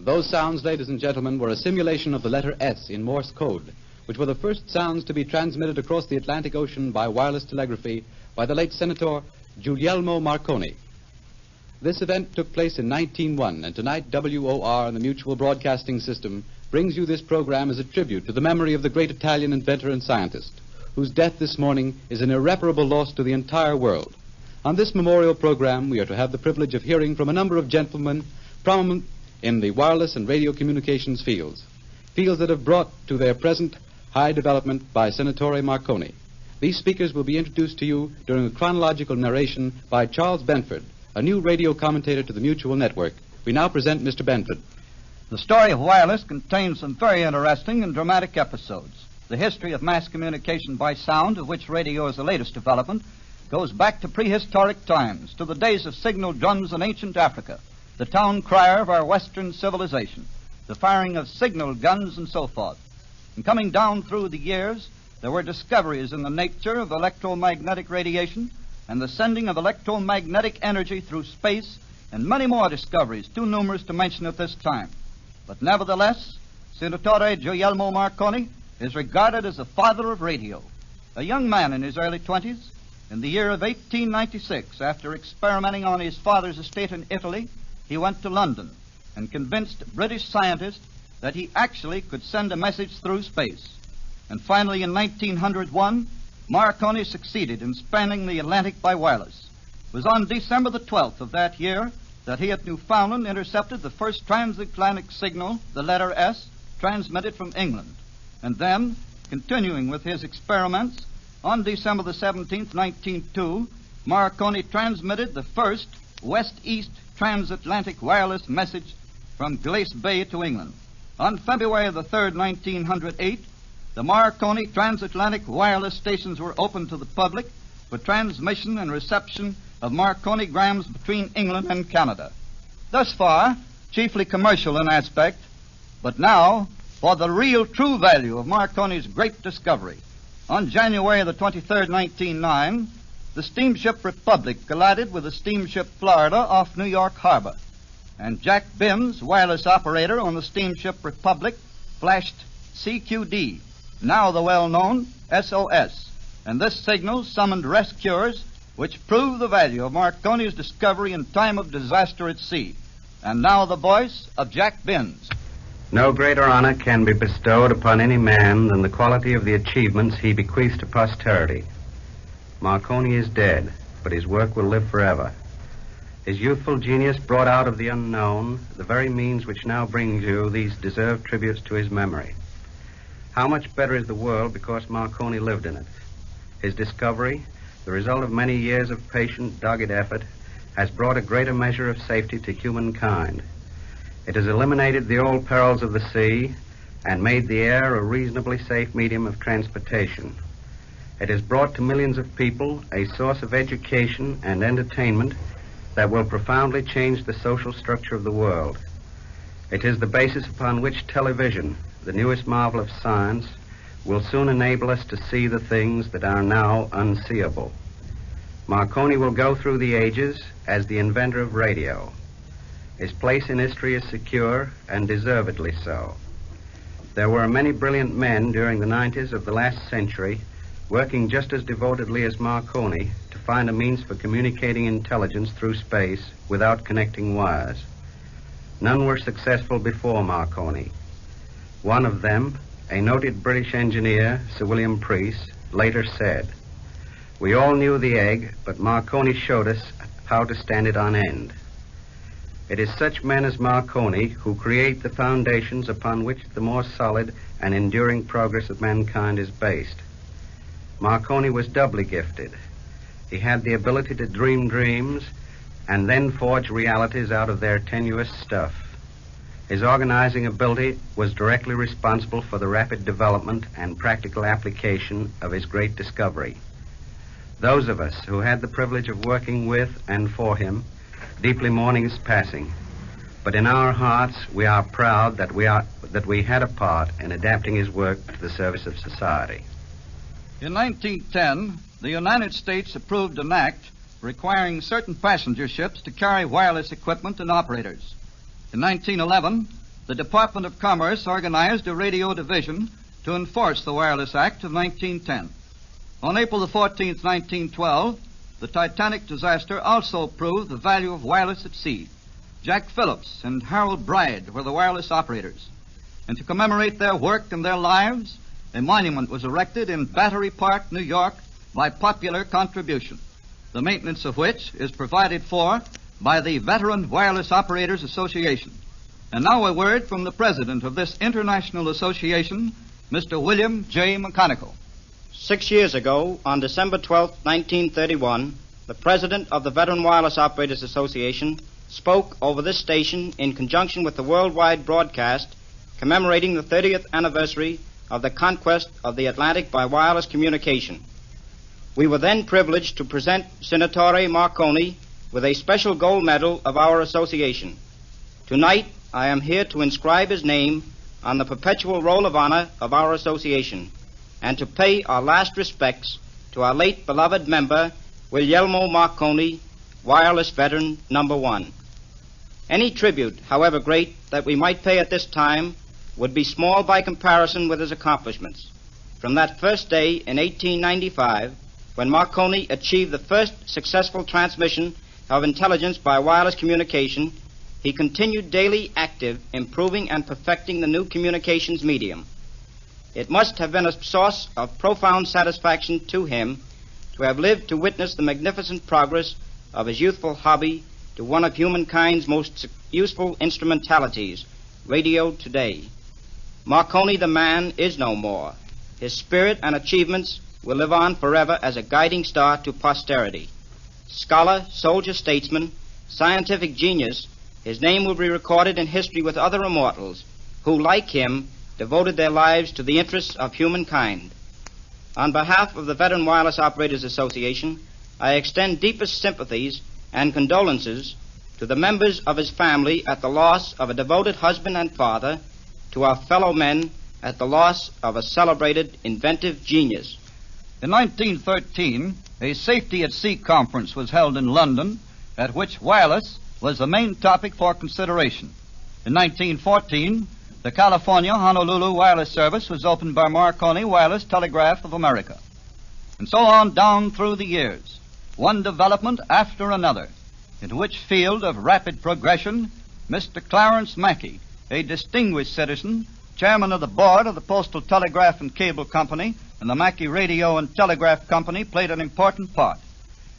Those sounds, ladies and gentlemen, were a simulation of the letter S in Morse code, which were the first sounds to be transmitted across the Atlantic Ocean by wireless telegraphy by the late Senator Guglielmo Marconi. This event took place in 1901, and tonight WOR and the Mutual Broadcasting System brings you this program as a tribute to the memory of the great Italian inventor and scientist, whose death this morning is an irreparable loss to the entire world. On this memorial program, we are to have the privilege of hearing from a number of gentlemen prominent in the wireless and radio communications fields that have brought to their present high development by Senatore Marconi. These speakers will be introduced to you during a chronological narration by Charles Bentford, a new radio commentator to the Mutual Network. We now present Mr. Bentford. The story of wireless contains some very interesting and dramatic episodes. The history of mass communication by sound, of which radio is the latest development, goes back to prehistoric times, to the days of signal drums in ancient Africa, the town crier of our Western civilization, the firing of signal guns, and so forth. And coming down through the years, there were discoveries in the nature of electromagnetic radiation and the sending of electromagnetic energy through space, and many more discoveries, too numerous to mention at this time. But nevertheless, Senatore Guglielmo Marconi is regarded as the father of radio. A young man in his early 20s, in the year of 1896, after experimenting on his father's estate in Italy, he went to London and convinced British scientists that he actually could send a message through space. And finally, in 1901, Marconi succeeded in spanning the Atlantic by wireless. It was on December the 12th of that year that he at Newfoundland intercepted the first transatlantic signal, the letter S, transmitted from England. And then, continuing with his experiments, on December the 17th, 1902, Marconi transmitted the first west-east transatlantic wireless message from Glace Bay to England. On February the 3rd, 1908, the Marconi transatlantic wireless stations were opened to the public for transmission and reception of Marconigrams between England and Canada. Thus far, chiefly commercial in aspect, but now for the real true value of Marconi's great discovery. On January the 23rd, 1909, the steamship Republic collided with the steamship Florida off New York Harbor, and Jack Bims, wireless operator on the steamship Republic, flashed CQD, now the well-known SOS, and this signal summoned rescuers, which proved the value of Marconi's discovery in time of disaster at sea. And now the voice of Jack Bims. No greater honor can be bestowed upon any man than the quality of the achievements he bequeaths to posterity. Marconi is dead, but his work will live forever. His youthful genius brought out of the unknown the very means which now brings you these deserved tributes to his memory. How much better is the world because Marconi lived in it. His discovery, the result of many years of patient, dogged effort, has brought a greater measure of safety to humankind. It has eliminated the old perils of the sea and made the air a reasonably safe medium of transportation. It has brought to millions of people a source of education and entertainment that will profoundly change the social structure of the world. It is the basis upon which television, the newest marvel of science, will soon enable us to see the things that are now unseeable. Marconi will go through the ages as the inventor of radio. His place in history is secure, and deservedly so. There were many brilliant men during the 90s of the last century working just as devotedly as Marconi to find a means for communicating intelligence through space without connecting wires. None were successful before Marconi. One of them, a noted British engineer, Sir William Preece, later said, "We all knew the egg, but Marconi showed us how to stand it on end." It is such men as Marconi who create the foundations upon which the more solid and enduring progress of mankind is based. Marconi was doubly gifted. He had the ability to dream dreams and then forge realities out of their tenuous stuff. His organizing ability was directly responsible for the rapid development and practical application of his great discovery. Those of us who had the privilege of working with and for him deeply mourning his passing, but in our hearts we are proud that we had a part in adapting his work to the service of society. In 1910, the United States approved an act requiring certain passenger ships to carry wireless equipment and operators. In 1911, the Department of Commerce organized a radio division to enforce the Wireless Act of 1910. On April the 14th, 1912, the Titanic disaster also proved the value of wireless at sea. Jack Phillips and Harold Bride were the wireless operators. And to commemorate their work and their lives, a monument was erected in Battery Park, New York, by popular contribution, the maintenance of which is provided for by the Veteran Wireless Operators Association. And now a word from the president of this international association, Mr. William J. McGonnigle. 6 years ago, on December 12, 1931, the president of the Veteran Wireless Operators Association spoke over this station in conjunction with the worldwide broadcast commemorating the 30th anniversary of the conquest of the Atlantic by wireless communication. We were then privileged to present Senatore Marconi with a special gold medal of our association. Tonight, I am here to inscribe his name on the perpetual roll of honor of our association and to pay our last respects to our late beloved member, Guglielmo Marconi, Wireless Veteran Number 1. Any tribute, however great, that we might pay at this time would be small by comparison with his accomplishments. From that first day in 1895, when Marconi achieved the first successful transmission of intelligence by wireless communication, he continued daily active, improving and perfecting the new communications medium. It must have been a source of profound satisfaction to him to have lived to witness the magnificent progress of his youthful hobby to one of humankind's most useful instrumentalities, radio today. Marconi the man is no more. His spirit and achievements will live on forever as a guiding star to posterity. Scholar, soldier, statesman, scientific genius, his name will be recorded in history with other immortals who, like him, devoted their lives to the interests of humankind. On behalf of the Veteran Wireless Operators Association, I extend deepest sympathies and condolences to the members of his family at the loss of a devoted husband and father, to our fellow men at the loss of a celebrated inventive genius. In 1913, a Safety at Sea conference was held in London, at which wireless was the main topic for consideration. In 1914, the California Honolulu Wireless Service was opened by Marconi Wireless Telegraph of America. And so on down through the years, one development after another, in which field of rapid progression, Mr. Clarence Mackey, a distinguished citizen, chairman of the board of the Postal Telegraph and Cable Company and the Mackey Radio and Telegraph Company, played an important part.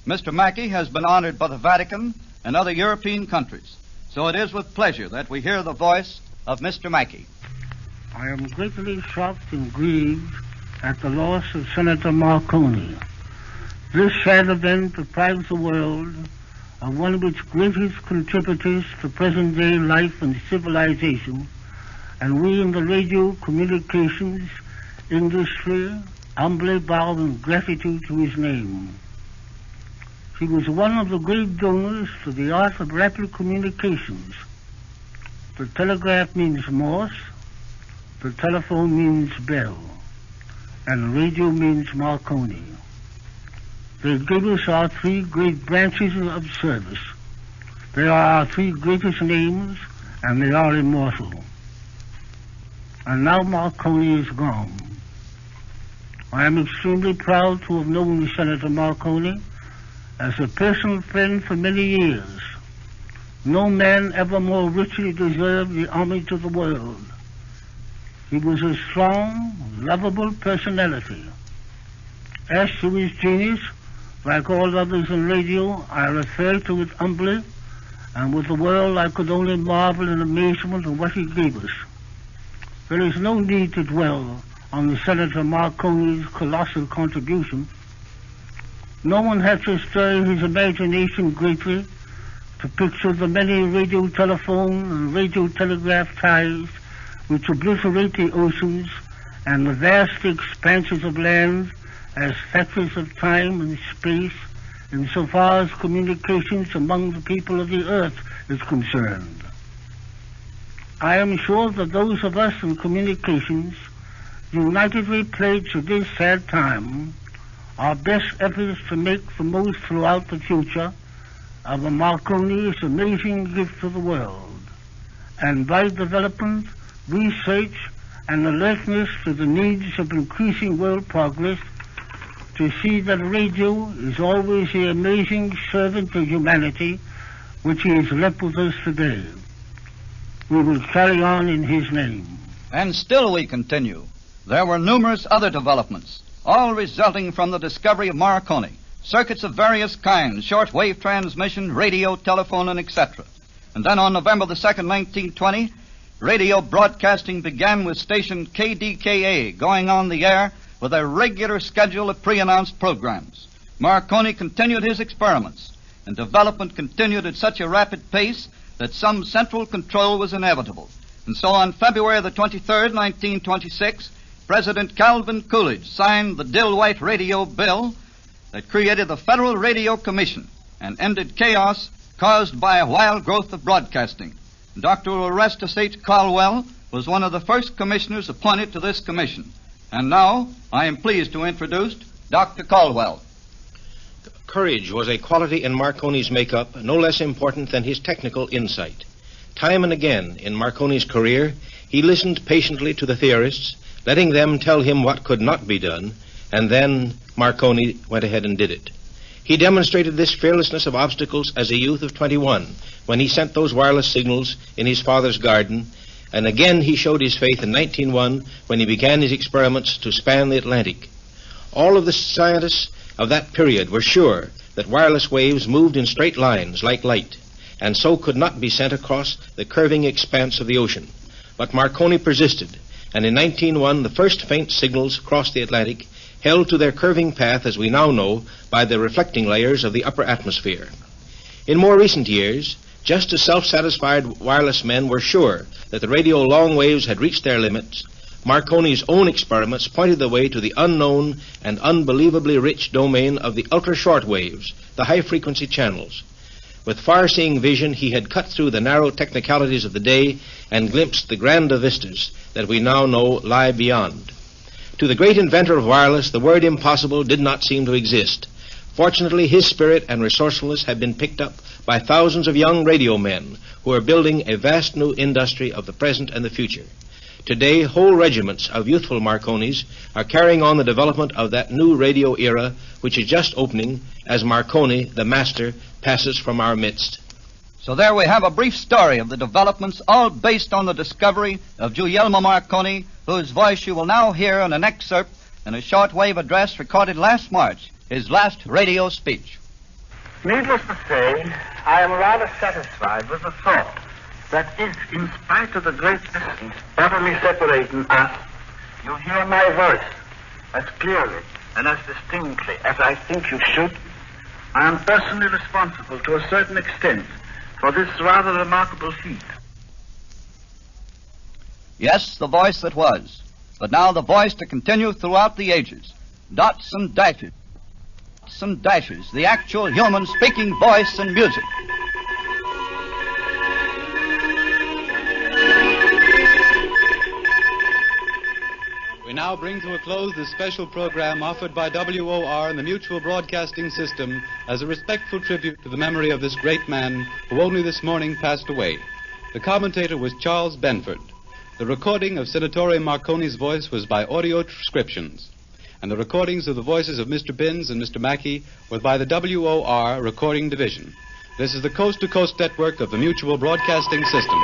Mr. Mackey has been honored by the Vatican and other European countries. So it is with pleasure that we hear the voice of Mr. Mackey. I am greatly shocked and grieved at the loss of Senator Marconi. This sad event deprives the world of one of its greatest contributors to present-day life and civilization, and we in the radio communications industry humbly bow in gratitude to his name. He was one of the great donors to the art of rapid communications. The telegraph means Morse, the telephone means bell, and radio means Marconi. They gave us our three great branches of service. They are our three greatest names, and they are immortal. And now Marconi is gone. I am extremely proud to have known Senator Marconi as a personal friend for many years. No man ever more richly deserved the homage of the world. He was a strong, lovable personality. As to his genius, like all others in radio, I refer to it humbly, and with the world I could only marvel in amazement at what he gave us. There is no need to dwell on the Senator Marconi's colossal contribution. No one had to stir his imagination greatly to picture the many radio telephone and radio telegraph ties which obliterate the oceans and the vast expanses of land as factors of time and space insofar as communications among the people of the earth is concerned. I am sure that those of us in communications unitedly pledge at this sad time our best efforts to make the most throughout the future of a Marconi's amazing gift to the world, and by development, research, and alertness to the needs of increasing world progress, to see that radio is always the amazing servant of humanity which he has left with us today. We will carry on in his name. And still we continue. There were numerous other developments, all resulting from the discovery of Marconi. Circuits of various kinds, short-wave transmission, radio, telephone, and etc. And then on November the 2nd, 1920, radio broadcasting began with station KDKA going on the air with a regular schedule of pre-announced programs. Marconi continued his experiments, and development continued at such a rapid pace that some central control was inevitable. And so on February the 23rd, 1926, President Calvin Coolidge signed the Dill-White Radio Bill that created the Federal Radio Commission and ended chaos caused by a wild growth of broadcasting. Dr. Orestes H. Caldwell was one of the first commissioners appointed to this commission. And now I am pleased to introduce Dr. Caldwell. Courage was a quality in Marconi's makeup no less important than his technical insight. Time and again in Marconi's career, he listened patiently to the theorists, letting them tell him what could not be done, and then Marconi went ahead and did it. He demonstrated this fearlessness of obstacles as a youth of 21 when he sent those wireless signals in his father's garden, and again he showed his faith in 1901 when he began his experiments to span the Atlantic. All of the scientists of that period were sure that wireless waves moved in straight lines like light, and so could not be sent across the curving expanse of the ocean. But Marconi persisted, and in 1901 the first faint signals crossed the Atlantic, held to their curving path, as we now know, by the reflecting layers of the upper atmosphere. In more recent years, just as self-satisfied wireless men were sure that the radio long waves had reached their limits, Marconi's own experiments pointed the way to the unknown and unbelievably rich domain of the ultra-short waves, the high-frequency channels. With far-seeing vision, he had cut through the narrow technicalities of the day and glimpsed the grander vistas that we now know lie beyond. To the great inventor of wireless, the word impossible did not seem to exist. Fortunately, his spirit and resourcefulness have been picked up by thousands of young radio men who are building a vast new industry of the present and the future. Today, whole regiments of youthful Marconis are carrying on the development of that new radio era which is just opening as Marconi, the master, passes from our midst. So there we have a brief story of the developments, all based on the discovery of Guglielmo Marconi, whose voice you will now hear in an excerpt in a shortwave address recorded last March, his last radio speech. Needless to say, I am rather satisfied with the thought that if, in spite of the great distance utterly separating us, you hear my voice as clearly and as distinctly as I think you should, I am personally responsible to a certain extent for this rather remarkable feat. Yes, the voice that was, but now the voice to continue throughout the ages. Dots and dashes. Dots and dashes, the actual human speaking voice and music. We now bring to a close this special program offered by WOR and the Mutual Broadcasting System as a respectful tribute to the memory of this great man who only this morning passed away. The commentator was Charles Bentford. The recording of Senatore Marconi's voice was by audio transcriptions, and the recordings of the voices of Mr. Bims and Mr. Mackey were by the WOR Recording Division. This is the coast-to-coast network of the Mutual Broadcasting System.